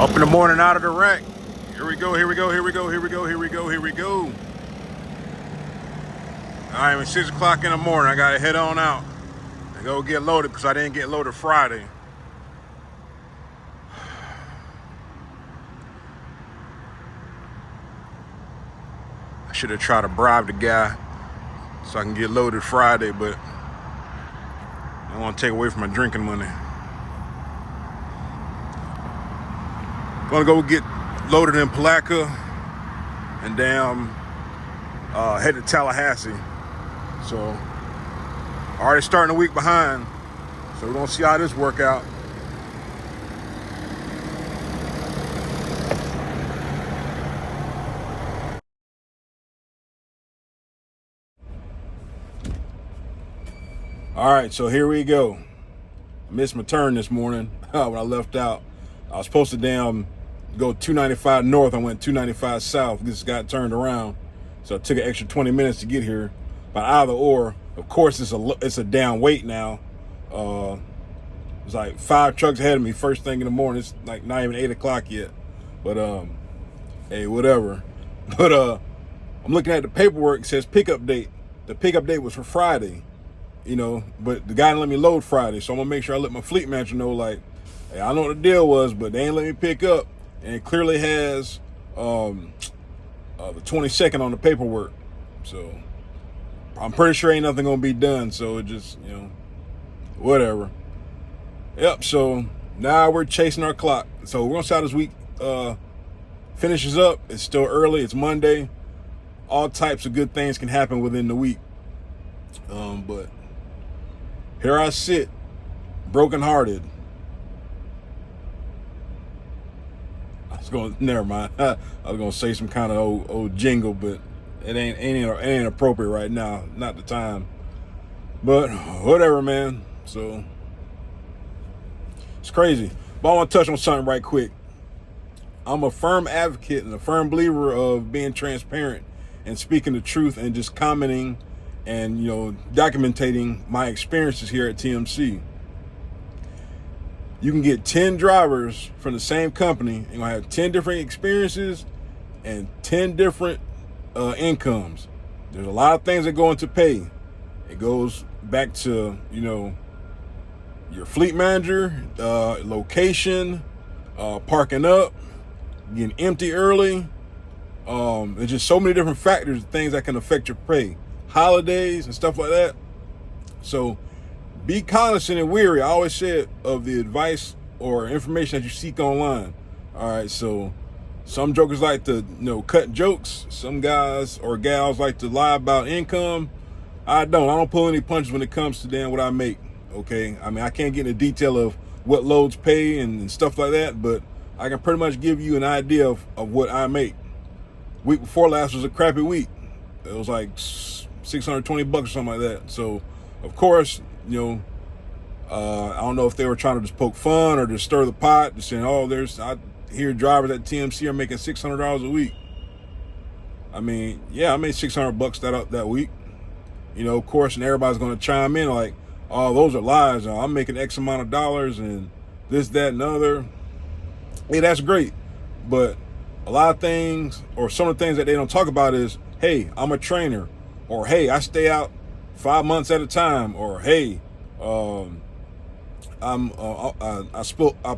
Up in the morning out of the rack. Here we go, here we go, here we go, here we go, here we go, here we go. All right, it's 6 o'clock in the morning. I gotta head on out and go get loaded because I didn't get loaded Friday. I should have tried to bribe the guy so I can get loaded Friday, but I don't want to take away from my drinking money. Gonna go get loaded in Palatka and head to Tallahassee. So already starting a week behind. So we're gonna see how this work out. All right, so here we go. I missed my turn this morning when I left out. I was supposed to go 295 north. I went 295 south. Just got turned around. So it took an extra 20 minutes to get here. But either or, of course, it's a down wait now. It's like 5 trucks ahead of me first thing in the morning. It's like not even 8 o'clock yet. But hey, whatever. But I'm looking at the paperwork. It says pickup date. The pickup date was for Friday. You know, but the guy didn't let me load Friday, so I'm gonna make sure I let my fleet manager know, like, hey, I know what the deal was, but they ain't let me pick up, and it clearly has the 22nd on the paperwork, so I'm pretty sure ain't nothing gonna be done. So it just, you know, whatever. Yep. So now we're chasing our clock. So we're gonna see how this week finishes up. It's still early. It's Monday. All types of good things can happen within the week, but. Here I sit, brokenhearted. Never mind. I was gonna say some kind of old jingle, but it ain't appropriate right now. Not the time. But whatever, man. So it's crazy. But I want to touch on something right quick. I'm a firm advocate and a firm believer of being transparent and speaking the truth and just commenting and, you know, documenting my experiences here at TMC. You can get 10 drivers from the same company. You're gonna have 10 different experiences and 10 different incomes. There's a lot of things that go into pay. It goes back to, you know, your fleet manager, location, parking up, getting empty early. There's just so many different factors, things that can affect your pay. Holidays and stuff like that. So be cognizant and wary, I always said, of the advice or information that you seek online. All right, so some jokers like to, you know, cut jokes. Some guys or gals like to lie about income. I don't pull any punches when it comes to what I make. Okay, I mean, I can't get into detail of what loads pay and stuff like that, but I can pretty much give you an idea of what I make. Week before last was a crappy week. It was like $620 or something like that. So, of course, you know, I don't know if they were trying to just poke fun or just stir the pot, just saying, oh, I hear drivers at TMC are making $600 a week. I mean, yeah, I made $600 that week. You know, of course, and everybody's going to chime in like, oh, those are lies. I'm making X amount of dollars and this, that, and other. Hey, that's great. But a lot of things, or some of the things that they don't talk about is, hey, I'm a trainer. Or, hey, I stay out 5 months at a time. Or, hey, I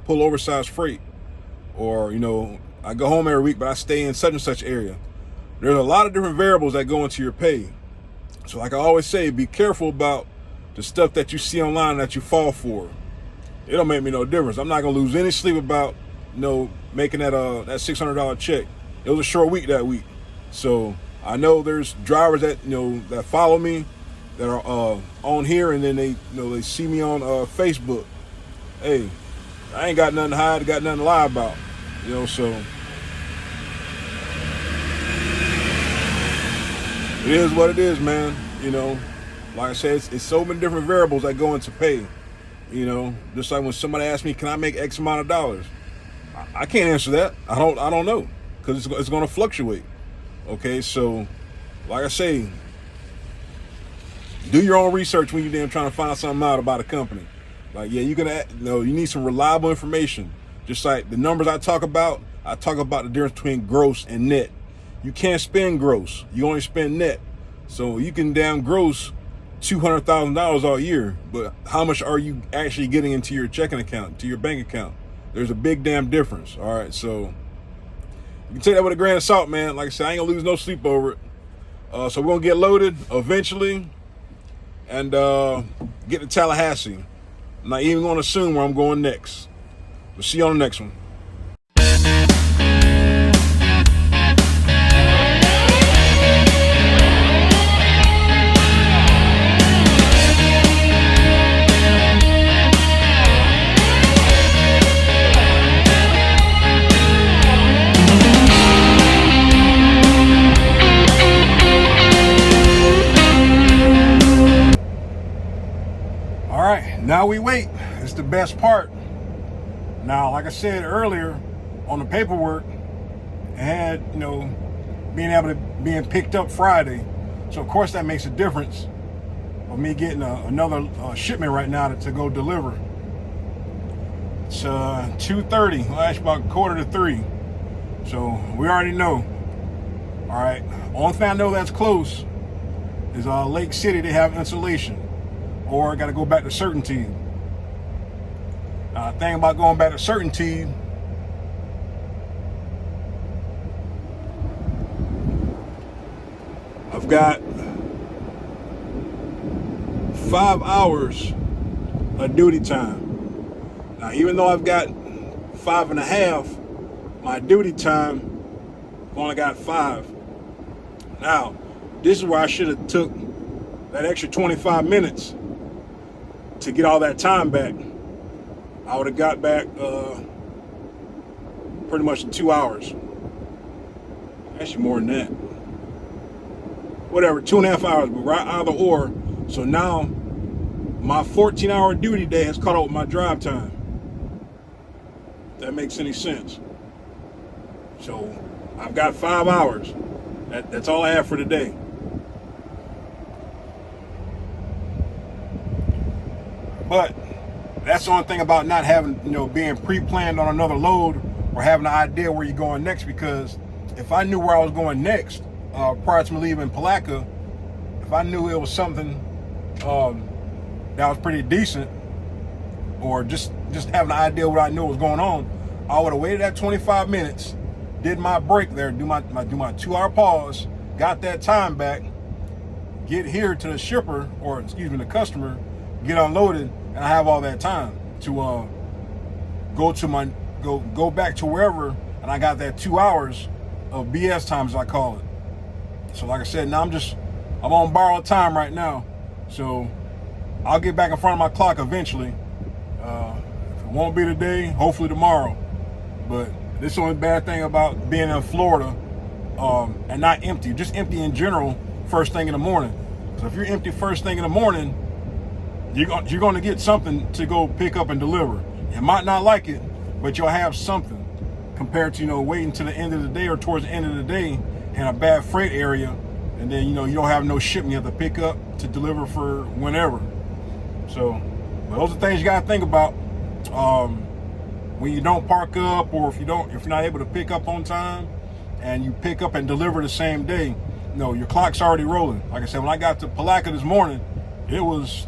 pull oversized freight. Or, you know, I go home every week, but I stay in such and such area. There's a lot of different variables that go into your pay. So like I always say, be careful about the stuff that you see online that you fall for. It don't make me no difference. I'm not going to lose any sleep about, you know, making that $600 check. It was a short week that week. So I know there's drivers that, you know, that follow me that are on here, and then they, you know, they see me on Facebook. Hey, I ain't got nothing to hide, got nothing to lie about, you know. So it is what it is, man. You know, like I said, it's so many different variables that go into pay. You know, just like when somebody asks me, can I make X amount of dollars? I can't answer that. I don't know, because it's going to fluctuate. Okay, so like I say, do your own research when you're trying to find something out about a company. Like, yeah, you need some reliable information. Just like the numbers I talk about the difference between gross and net. You can't spend gross. You only spend net. So you can damn gross $200,000 all year, but how much are you actually getting into your checking account, to your bank account? There's a big damn difference. All right, so you can take that with a grain of salt, man. Like I said, I ain't gonna lose no sleep over it. So we're gonna get loaded eventually and get to Tallahassee. I'm not even gonna assume where I'm going next. We'll see you on the next one. All right, now we wait. It's the best part. Now, like I said earlier, on the paperwork, it had, being picked up Friday. So of course that makes a difference of me getting another shipment right now to go deliver. It's 2:30, well, actually about 2:45. So we already know. All right, only thing I know that's close is Lake City. They have insulation, or I got to go back to Certainty. Thing about going back to Certainty, I've got 5 hours of duty time. Now, even though I've got 5.5, my duty time, I've only got 5. Now, this is where I should have took that extra 25 minutes to get all that time back. I would have got back pretty much in 2 hours. Actually, more than that. Whatever, 2.5 hours, but right either or. So now my 14-hour duty day has caught up with my drive time. If that makes any sense. So I've got 5 hours. That's all I have for today. But that's the only thing about not having, being pre-planned on another load or having an idea where you're going next, because if I knew where I was going next prior to me leaving Palatka, if I knew it was something that was pretty decent, or just having an idea what I knew was going on, I would have waited that 25 minutes, did my break there, do my 2-hour pause, got that time back, get here to the shipper, or excuse me, the customer, get unloaded, and I have all that time to go back to wherever, and I got that 2 hours of BS time, as I call it. So like I said, now I'm on borrowed time right now. So I'll get back in front of my clock eventually. If it won't be today, hopefully tomorrow. But this is the only bad thing about being in Florida and not empty, just empty in general first thing in the morning. So if you're empty first thing in the morning, you're going to get something to go pick up and deliver. You might not like it, but you'll have something compared to, waiting to the end of the day or towards the end of the day in a bad freight area. And then, you don't have no shipment you have to pick up to deliver for whenever. So, but those are things you got to think about when you don't park up, or if you're not able to pick up on time and you pick up and deliver the same day, your clock's already rolling. Like I said, when I got to Palatka this morning, it was,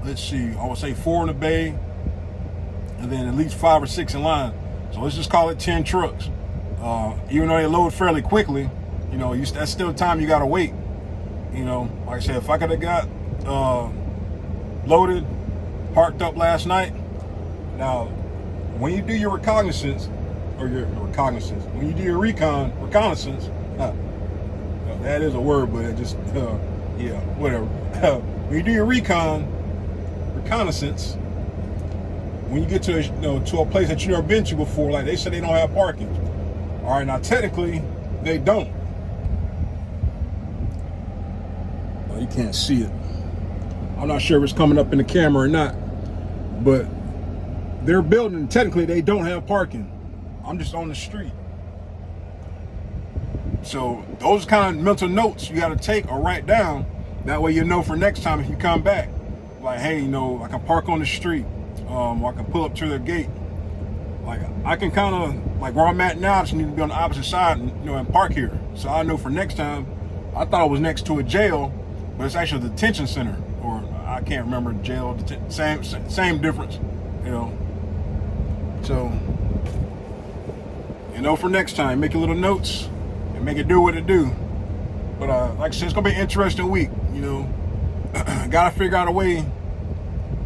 let's see, I would say 4 in the bay, and then at least 5 or 6 in line. So let's just call it 10 trucks. Even though they load fairly quickly, that's still time you gotta wait. Like I said, if I could have got loaded, parked up last night. Now, when you do your reconnaissance, when you do your reconnaissance, that is a word, but it just, yeah, whatever. When you do your reconnaissance, when you get to a place that you've never been to before, like they said they don't have parking. All right, now technically they don't. Well, you can't see it. I'm not sure if it's coming up in the camera or not, but their building, technically they don't have parking. I'm just on the street. So those kind of mental notes you got to take or write down. That way for next time if you come back, like, hey, I can park on the street. Or I can pull up to their gate. like I can kind of, like where I'm at now, I just need to be on the opposite side, and park here. So I know for next time, I thought it was next to a jail, but it's actually a detention center, or I can't remember, jail, same difference, So, for next time, make your little notes and make it do what it do. But like I said, it's gonna be an interesting week. Gotta figure out a way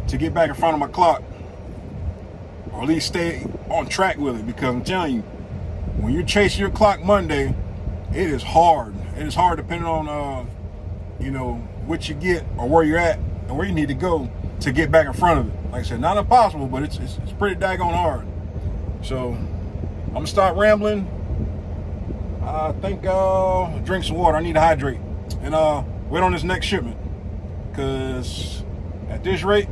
to get back in front of my clock, or at least stay on track with it. Because I'm telling you, when you're chasing your clock Monday, it is hard. It is hard depending on what you get or where you're at and where you need to go to get back in front of it. Like I said, not impossible, but it's pretty daggone hard. So I'm gonna start rambling. I think drink some water. I need to hydrate and wait on this next shipment, because at this rate,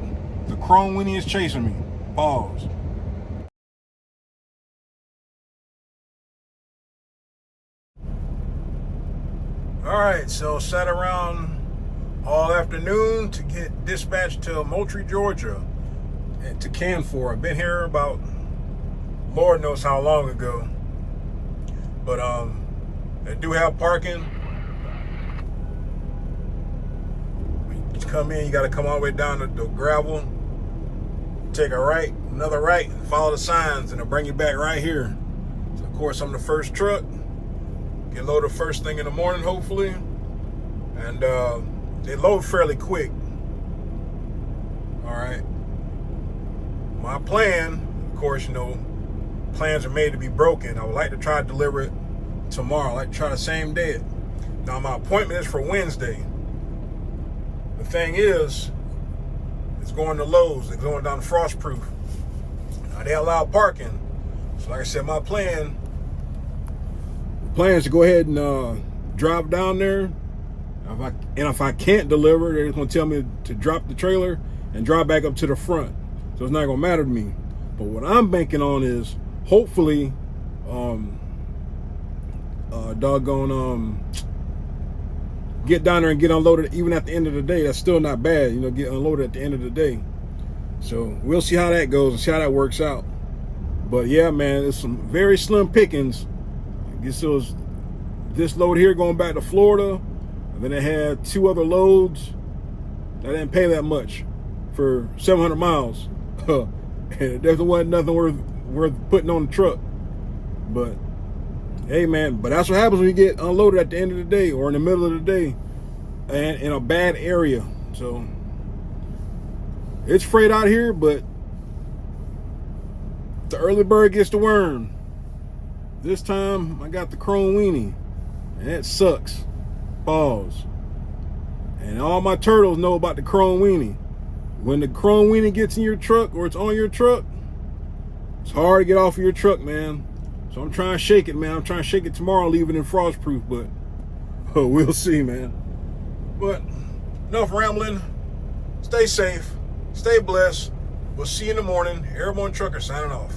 the Chrome Winnie is chasing me. Pause. All right, so sat around all afternoon to get dispatched to Moultrie, Georgia, and to Canfor. I've been here about Lord knows how long ago, but they do have parking. When you come in, you got to come all the way down to the gravel, take a right, another right, follow the signs, and it'll bring you back right here. So of course, I'm the first truck. Get loaded first thing in the morning, hopefully, and they load fairly quick. All right. My plan, of course, plans are made to be broken. I would like to try to deliver it tomorrow. I like to try the same day. Now my appointment is for Wednesday. The thing is, it's going to Lowe's. It's going down to Frostproof. Now they allow parking. So like I said, my plan is to go ahead and drive down there. If I can't deliver, they're just going to tell me to drop the trailer and drive back up to the front. So it's not going to matter to me. But what I'm banking on is hopefully get down there and get unloaded even at the end of the day. That's still not bad, get unloaded at the end of the day. So we'll see how that goes and see how that works out. But yeah, man, it's some very slim pickings. I guess it was this load here going back to Florida, and then they had 2 other loads. I didn't pay that much for 700 miles. And it definitely wasn't nothing worth putting on the truck. But hey, man, but that's what happens when you get unloaded at the end of the day or in the middle of the day and in a bad area. So it's freight out here, but the early bird gets the worm. This time I got the Chrome Weenie, and it sucks. Pause. And all my turtles know about the Chrome Weenie. When the Chrome Weenie gets in your truck or it's on your truck, it's hard to get off of your truck, man. So I'm trying to shake it, man. I'm trying to shake it tomorrow, leave it in Frostproof, but we'll see, man. But enough rambling. Stay safe. Stay blessed. We'll see you in the morning. Airborne Trucker signing off.